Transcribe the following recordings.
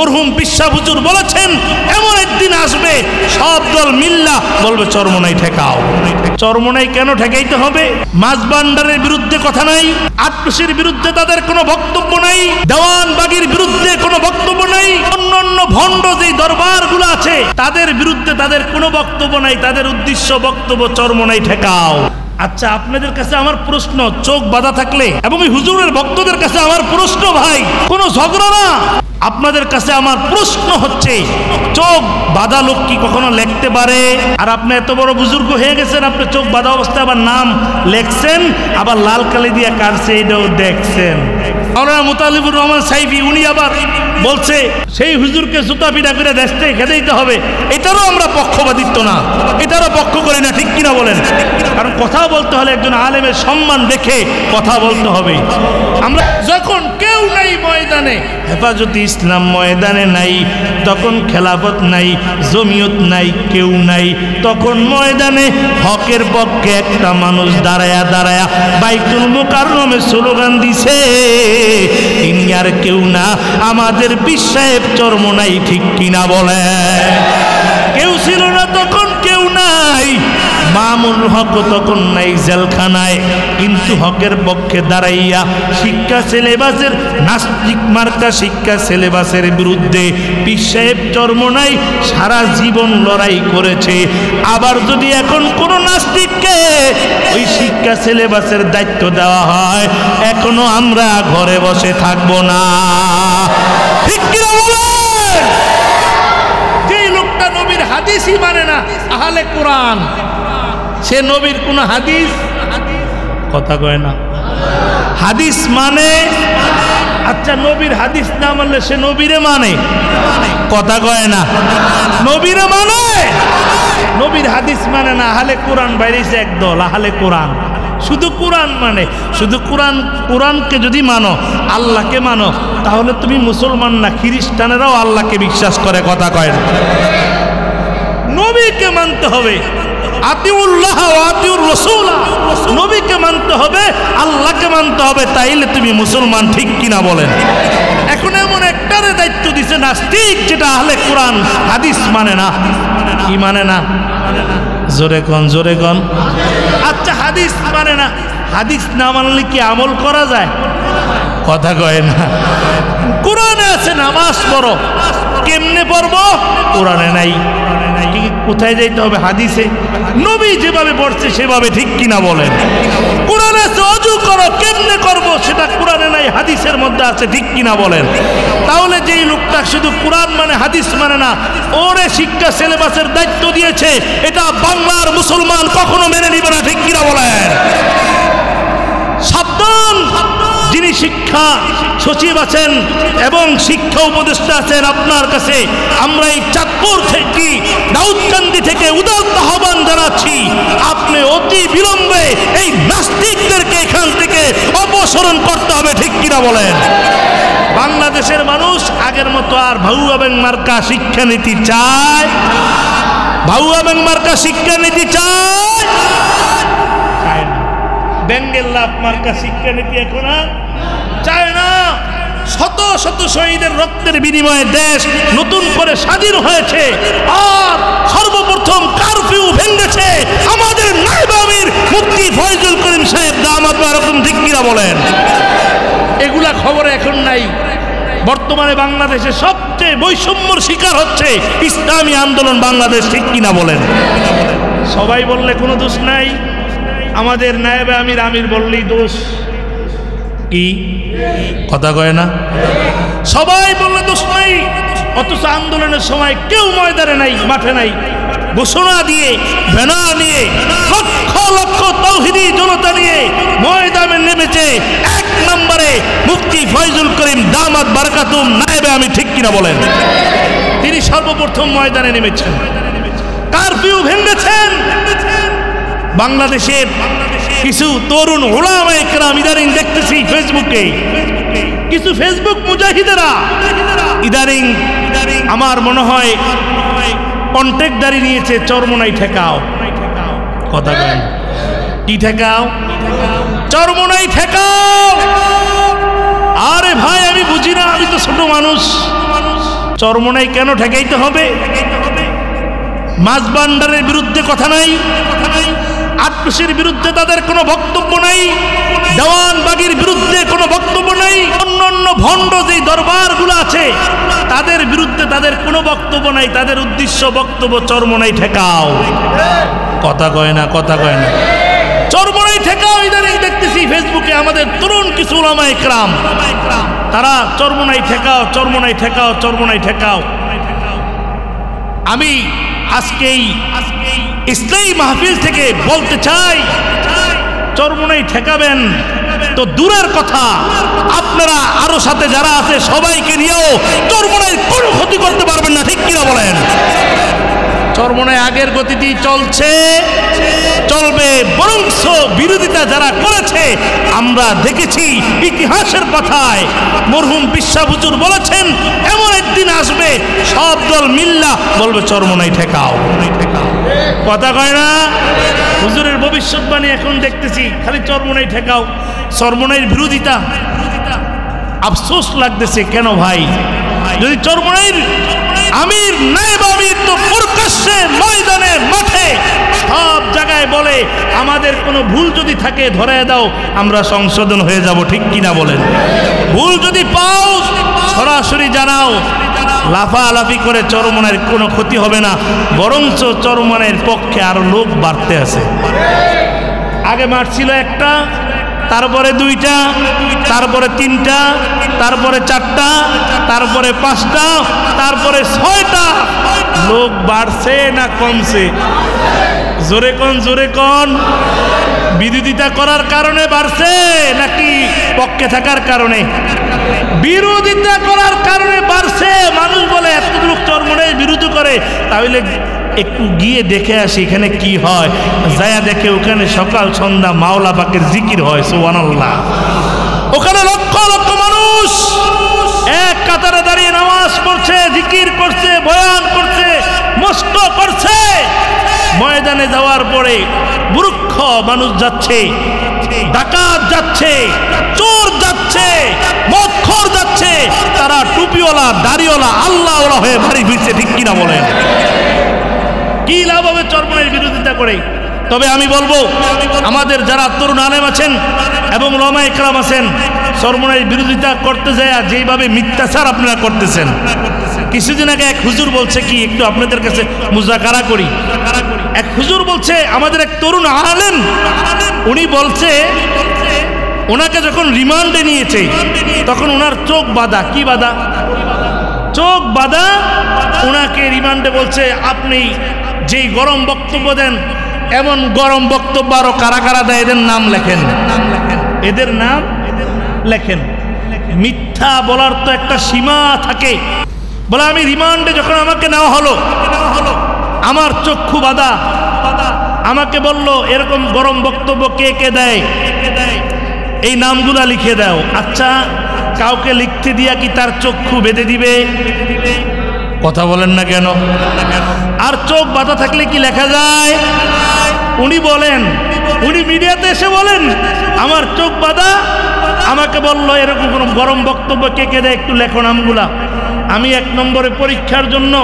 মরহুম বিশ্বাস হুজুর বলেছেন এমন একদিন আসবে সব দল মিল্লা বলবে চরমোনাই ঠেকাও। চরমোনাই কেন ঠেকাইতে হবে? মাছ ভান্ডারের বিরুদ্ধে কথা নাই, আটপুষির বিরুদ্ধে তাদের কোনো বক্তব্য নাই, দেওয়ানবাগির বিরুদ্ধে কোনো বক্তব্য নাই, অন্যান্য ভণ্ড যেই দরবারগুলো আছে তাদের বিরুদ্ধে তাদের কোনো বক্তব্য নাই, তাদের উদ্দেশ্য বক্তব্য চরমোনাই ঠেকাও। আচ্ছা, আপনাদের কাছে আমার প্রশ্ন, চোখ বাঁধা থাকলে এবং এই হুজুরের ভক্তদের কাছে আমার প্রশ্ন, ভাই কোনো ঝগড়া না, আপনাদের কাছে আমার প্রশ্ন হচ্ছে চোখ বাঁধা লোক কি কখনো লিখতে পারে? আর আপনি এত বড় বুজুর্গ হয়ে গেছেন, আপনি চোখ বাঁধা অবস্থায় আবার নাম লেখছেন, আবার লাল কালি দিয়ে কাটছে, এটাও দেখছেন। মাওলানা মুতালিবুর রহমান সাইফি উনি আবার বলছে সেই হুজুরকে জুতা পিটা করে দেশে খেতে দিতে হবে। এটারও আমরা পক্ষপাতিত্ব না, এটারও পক্ষ করি না, ঠিক কিনা বলেন? কারণ কথা বলতে হলে একজন আলেমের সম্মান দেখে কথা বলতে হবে। আমরা যখন কেউ নাই ময়দানে, হেফাজতে ইসলাম ময়দানে নাই, তখন খেলাফত নাই, জমিয়ত নাই, কেউ নাই, তখন ময়দানে হকের পক্ষে একটা মানুষ দাঁড়ায়া দাঁড়ায়া বাইতুল মুকাররমে স্লোগান দিছে, তিনি আর কেউ না আমাদের পীর সাহেব চরমোনাই, ঠিক কিনা বলে? কেউ ছিল না তখন, কেউ নাই, মামুনুল হক তখন নাই জেলখানায়, কিন্তু হকের পক্ষে দাঁড়াইয়া শিক্ষা সিলেবাসের নাস্তিক মার্কা শিক্ষা সিলেবাসের বিরুদ্ধে পীর সাহেব চরমোনাই সারা জীবন লড়াই করেছে। আবার যদি এখন কোনো নাস্তিককে ওই শিক্ষা সিলেবাসের দায়িত্ব দেওয়া হয়, এখনো আমরা ঘরে বসে থাকবো না, ঠিক কিনা বলেন? যেই লোকটা নবীর হাদিসই মানে না, আহলে কোরআন, সে নবীর কোন হাদিস কথা কয় না, হাদিস মানে, আচ্ছা নবীর হাদিস না মানলে সে নবীরে মানে কথা কয় না, নবীরে মানে, নবীর হাদিস মানে না। আহলে কোরআন বাইরেছে একদল, আহলে কোরআন শুধু কোরআন মানে, শুধু কোরআন, কোরআনকে যদি মানো, আল্লাহকে মানো, তাহলে তুমি মুসলমান না। খ্রিস্টানেরাও আল্লাহকে বিশ্বাস করে, কথা কয় না। নবীকে মানতে হবে, আতিউল্লাহ ওয়া আতিউর রাসূল, নবীকে মানতে হবে, আল্লাহকে মানতে হবে, তাইলে তুমি মুসলমান, ঠিক কিনা বলেন? এখন এমন একটারে দায়িত্ব দিছে নাস্তিক, যেটা আহলে কোরআন হাদিস মানে না। কি মানে না? জোরে কোন, জোরে কোন। আচ্ছা হাদিস মানে না, হাদিস না মানলে কি আমল করা যায়? কথা কয় না। কোরআনে আছে নামাজ পড়ো, কেমনে পড়বো? কোরআনে নাই। কোথায় যাইতে হবে? হাদিসে। নবী যেভাবে পড়ছে সেভাবে, ঠিক কিনা বলেন? কোরআনে আছে ওযু করো, কেমনে করবো সেটা কোরআনে নাই, হাদিসের মধ্যে আছে, ঠিক কিনা বলেন? তাহলে যেই লোকটা শুধু কোরআন মানে হাদিস মানে না, ওরে শিক্ষা সিলেবাসের দায়িত্ব দিয়েছে, এটা বাংলার মুসলমান কখনো মেনে নিবে না, ঠিক কিনা বলেন? সাবধান, যিনি শিক্ষা সচিব আছেন এবং শিক্ষা উপদেষ্টা আছেন আপনার কাছে, আমরা এই চাঁদপুর থেকে, দাউদকান্দি থেকে উদাত্ত আহ্বান জানাচ্ছি, আপনি অতি বিলম্বে এই নাস্তিকদেরকে এখান থেকে অপসারণ করতে হবে, ঠিক কিনা বলেন? বাংলাদেশের মানুষ আগের মতো আর ভাউ এবং মার্কা শিক্ষানীতি চায়? ভাউ এবং মার্কা শিক্ষানীতি চায়? চায় না। বেঙ্গের লাভ মার্কা শিক্ষানীতি এখন আর চায় না। শত শত শহীদের রক্তের বিনিময়ে দেশ নতুন করে স্বাধীন হয়েছে, আর সর্বপ্রথম কারফিউ ভেঙেছে আমাদের নায়েব আমির মুফতি ফয়জুল করিম সাহেব দামাত বারাকাতুহু, ঠিক কিনা বলেন? এগুলা খবর এখন নাই। বর্তমানে বাংলাদেশে সবচেয়ে বৈষম্যর শিকার হচ্ছে ইসলামী আন্দোলন বাংলাদেশ, ঠিক কিনা বলেন? সবাই বললে কোনো দোষ নাই, আমাদের নায়েব আমির আমির বললেই দোষ। কি কথা কয় না? সবাই বললে দোষ নাই, অথচ আন্দোলনের সময় কেউ ময়দানে নাই, মাঠে নাই। ঘোষণা দিয়ে, ব্যানার নিয়ে, লক্ষ লক্ষ তাওহীদি জনতা নিয়ে ময়দানে নেমেছে এক নম্বরে মুফতি ফয়জুল করিম দামাত বারাকাতুহু নায়েবে আমি, ঠিক কিনা বলেন? তিনি সর্বপ্রথম ময়দানে নেমেছেন, কারফিউ ভেঙেছেন। বাংলাদেশের কিছু তরুণ উলামায়ে কেরাম ইদানিং দেখতেছি ফেসবুকে, কিছু ফেসবুক মুজাহিদেরা ইদানিং আমার মনে হয় কন্ট্রাক্টদারি নিয়েছে, চরমোনাই ঠেকাও। কথা বলেন, কি ঠেকাও? চরমোনাই ঠেকাও। আরে ভাই আমি বুঝি না, আমি তো ছোট মানুষ। চরমোনাই কেন ঠেকাইতে হবে? মাঝবান্ডারের বিরুদ্ধে কথা নাই, আটপুষির বিরুদ্ধে তাদের কোনো বক্তব্য নাই, দেওয়ানবাগির বিরুদ্ধে কোনো বক্তব্য নাই, অন্যান্য ভণ্ড যেই দরবারগুলো আছে তাদের বিরুদ্ধে তাদের কোনো বক্তব্য নাই। তাদের উদ্দেশ্য বক্তব্য চরমোনাই ঠেকাও। কথা কয় না, কথা কয় না। চরমোনাই ঠেকাও। ইদানিং দেখতেছি ফেসবুকে আমাদের তরুণ কিছু উলামা ইকরাম তারা চরমোনাই ঠেকাও, চরমোনাই ঠেকাও, চরমোনাই ঠেকাও। আমি আজকেই ইসলামী মাহফিল থেকে বলতে চাই, চরমোনাই ঠেকাবেন তো দূরের কথা, আপনারা আরো সাথে যারা আছে সবাইকে নিয়েও চরমোনাই কোনো ক্ষতি করতে পারবেন না। ঠিক কিনা বলেন? চরমোনাই আগের গতিতেই চলছে, চলবে। বরংস বিরোধিতা যারা করেছে আমরা দেখেছি ইতিহাসের পাতায়, মরহুম বিশ্বাস হুজুর বলেছেন এমন একদিন আসবে সব দল মিল্লা বলবে চরমোনাই ঠেকাও। কথা কয় না? হুজুরের ভবিষ্যৎবাণী এখন দেখতেছি খালি চরমোনাই ঠেকাও, চরমোনাইয়ের বিরোধিতা। আফসোস লাগতেছে, কেন ভাই? যদি চরমোনাইয়ের আমির নায়েব আমির তো প্রকাশ্যে ময়দানে মাঠে সব জায়গায় বলে আমাদের কোনো ভুল যদি থাকে ধরায় দাও, আমরা সংশোধন হয়ে যাব। ঠিক কিনা বলেন? ভুল যদি পাও সরাসরি জানাও। লাফালাফি করে চরমোনাইয়ের কোনো ক্ষতি হবে না, বরঞ্চ চরমোনাইয়ের পক্ষে আরো লোক বাড়তে আছে। আগে মারছিল একটা, তারপরে দুইটা, তারপরে তিনটা, তারপরে চারটা, তারপরে পাঁচটা, তারপরে ছয়টা। লোক বাড়ছে না কমছে? জোরে কোন, জোরে কোন। বিরোধিতা করার কারণে বাড়ছে নাকি পক্ষে থাকার কারণে? বিরোধিতা করার কারণে বাড়ছে। মানুষ বলে এত লোক চরমোনাই বিরোধী করে, তাহলে একটু গিয়ে দেখে আসি এখানে কি হয়। যায়া দেখে ওখানে সকাল সন্ধ্যা মাওলা পাকের জিকির হয়, সুবহানাল্লাহ। ওখানে লক্ষ লক্ষ মানুষ এক কাতারে দাঁড়িয়ে নামাজ পড়ছে, জিকির করছে, বয়ান করছে, মস্ত করছে। ময়দানে যাওয়ার পরে মূর্খ মানুষ যাচ্ছে, ডাকাত যাচ্ছে, চোর যাচ্ছে, মদখোর যাচ্ছে, তারা টুপিওয়ালা, দাড়িওয়ালা, আল্লাহওয়ালা হয়ে বাড়ি ফিরছে। ঠিক কিনা বলেন? কি লাভ হবে চরমোনাইয়ের বিরোধিতা করে? তবে আমি বলবো আমাদের যারা তরুণ আলেম আছেন এবং উলামা ইকরাম আছেন, চরমোনাইয়ের বিরোধিতা করতে যায় যেভাবে মিথ্যাচার আপনারা করতেছেন। কিছুদিন আগে এক হুজুর বলছে কি, একটু আপনাদের কাছে মুজাকারা করি। এক হুজুর বলছে, আমাদের এক তরুণ আলেম, উনি বলছে ওনাকে যখন রিমান্ডে নিয়েছে তখন ওনার চোখ বাঁধা। কি বাঁধা? চোখ বাঁধা। ওনাকে রিমান্ডে বলছে আপনি যেই গরম বক্তব্য দেন, এমন গরম বক্তব্য আরো কারা কারা দেয় এদের নাম লেখেন, এদের নাম লেখেন। মিথ্যা বলার তো একটা সীমা থাকে। বলে আমি রিমান্ডে যখন আমাকে নেওয়া হলো, আমার চক্ষু বাঁধা, আমাকে বলল এরকম গরম বক্তব্য কে কে দেয়, এই নামগুলা লিখে দাও। আচ্ছা, কাউকে লিখতে দিয়া কি তার চক্ষু বেঁধে দিবে? কথা বলেন না কেন? আর চোখ বাঁধা থাকলে কি লেখা যায়? উনি বলেন, উনি মিডিয়াতে এসে বলেন আমার চোখ বাঁধা, আমাকে বললো এরকম কোন গরম বক্তব্য কে কে দেয় একটু লেখো নামগুলা। আমি 1 নম্বরে পরীক্ষার জন্য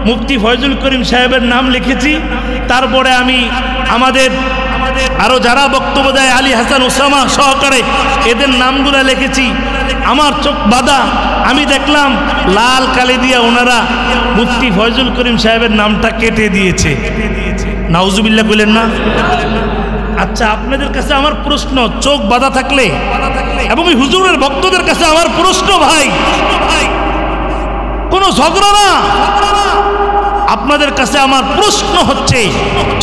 মুফতি ফয়জুল করিম সাহেবের নাম লিখেছি। তারপরে আমি আমাদের আরো যারা বক্তব্য দেয় আলী হাসান ওসামা সহকারে এদের নামগুলা লিখেছি। আমার চোখ বাঁধা, আমি দেখলাম লাল কালি দিয়া ওনারা মুফতি ফয়জুল করিম সাহেবের নামটা কেটে দিয়েছে। নাউজুবিল্লাহ কইলেন না? আচ্ছা, আপনাদের কাছে আমার প্রশ্ন, চোখ বাঁধা থাকলে এবং এই হুজুরের ভক্তদের কাছে আমার প্রশ্ন, ভাই কোন ঝগড়া না, আপনাদের কাছে আমার প্রশ্ন হচ্ছে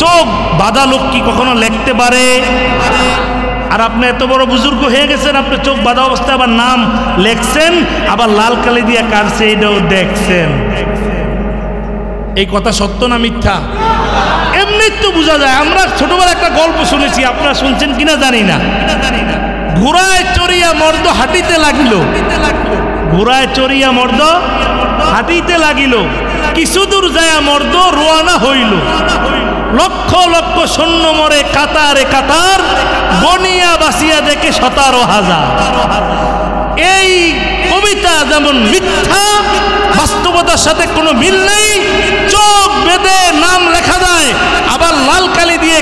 চোখ বাঁধা লোক কি কখনো লিখতে পারে? আর আপনি এত বড় বুজুর্গ হয়ে গেছেন, আপনি চোখ বাঁধা অবস্থায় আবার নাম লেখছেন, আবার লাল কালি দিয়ে কাটছে, এটাও দেখছেন। এই কথা সত্য না মিথ্যা? এমনি তো বোঝা যায়। আমরা ছোটবেলা একটা গল্প শুনেছি, আপনারা শুনছেন কিনা জানি না। ঘোড়ায় চড়িয়া মর্দ হাঁটিতে লাগিল, ঘোড়ায় চড়িয়া মর্দ হাঁটিতে লাগিল, কিছু দূর যায় মর্দ রোয়ানা হইল, লক্ষ লক্ষ সৈন্য মরে কাতারে কাতার, গনিয়া বাসিয়া দেখে 17,000। এই কবিতা যেমন মিথ্যা, বাস্তব বাস্তবতার সাথে কোনো মিল নেই। চোখ বেঁধে নাম লেখা যায়, আবার লাল কালি দিয়ে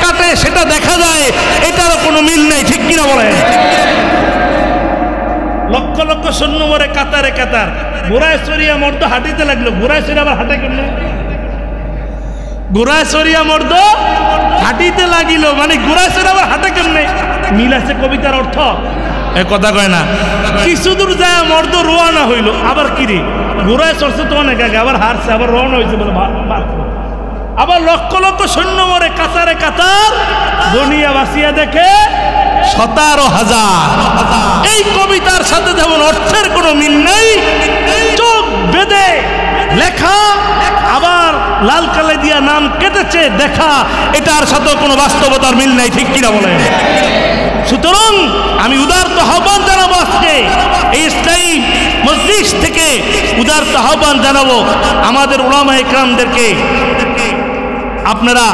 কাটে সেটা দেখা যায়, এটারও কোনো মিল নেই। ঠিক কিনা বলেন? লক্ষ লক্ষ সৈন্য মরে কাতারে কাতার, ঘোড়ায় চড়িয়া মর্দ হাঁটিতে লাগলো। ঘোড়ায় চড়িয়ে আবার হাঁটে কেমনে? ঘোড়ায় চড়িয়া মর্দ হাঁটিতে লাগিল, মানে ঘোড়ায় চড়ে আবার হাঁটে কেমনে? মিল আছে কবিতার অর্থ? এ কথা কয় না। কিছু দূর যায় মর্দ রোয়ানা হইল, আবার কিরে ঘোড়ায় চড়ছে তো অনেক আগে, আবার হারছে, আবার রওনা হয়েছে বলে আবার লক্ষ লক্ষ সৈন্য মরে কাতারে কাতার, দুনিয়া বাসিয়া দেখে 17,000। এই কবিতার সাথে যেমন অর্থের কোনো মিল নেই, চোখ বেঁধে লেখা আবার লাল কালে দিয়া নাম কেটেছে দেখা, এটার সাথে কোনো বাস্তবতার মিল নাই। ঠিক কিনা বলেন? সুতরাং আমি উদারত আহ্বান জানাবো, আজকে এই ইসলামী মজলিস থেকে উদারত আহ্বান জানাবো আমাদের উলামা ইকরামদেরকে, আপনারা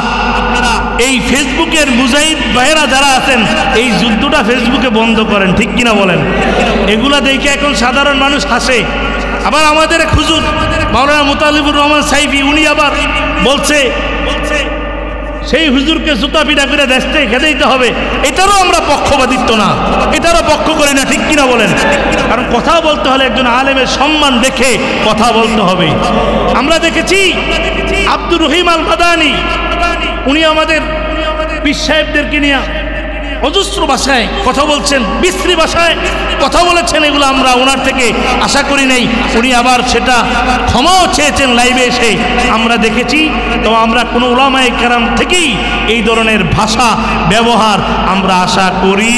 এই ফেসবুকের মুজাহিদ ভাইয়েরা যারা আছেন, এই যুদ্ধটা ফেসবুকে বন্ধ করেন। ঠিক কিনা বলেন? এগুলা দেখে এখন সাধারণ মানুষ হাসে। আবার আমাদের এক হুজুর মাওলানা মুতালিবুর রহমান সাইফি, উনি আবার বলছে সেই হুজুরকে জুতা পিটা করে দেশে খেতে দিতে হবে। এটারও আমরা পক্ষপাতিত্ব না, এটারও পক্ষ করি না। ঠিক কিনা বলেন? কারণ কথা বলতে হলে একজন আলেমের সম্মান দেখে কথা বলতে হবে। আমরা দেখেছি আব্দুর রহিম আল মাদানী, উনি আমাদের পীর সাহেবদেরকে নিয়ে অজস্র ভাষায় কথা বলছেন, বিশ্রী ভাষায় কথা বলেছেন। এগুলো আমরা ওনার থেকে আশা করি নাই। উনি আবার সেটা ক্ষমাও চেয়েছেন লাইভে এসে, আমরা দেখেছি। তো আমরা কোনো উলামায়ে কেরাম থেকেই এই ধরনের ভাষা ব্যবহার আমরা আশা করি।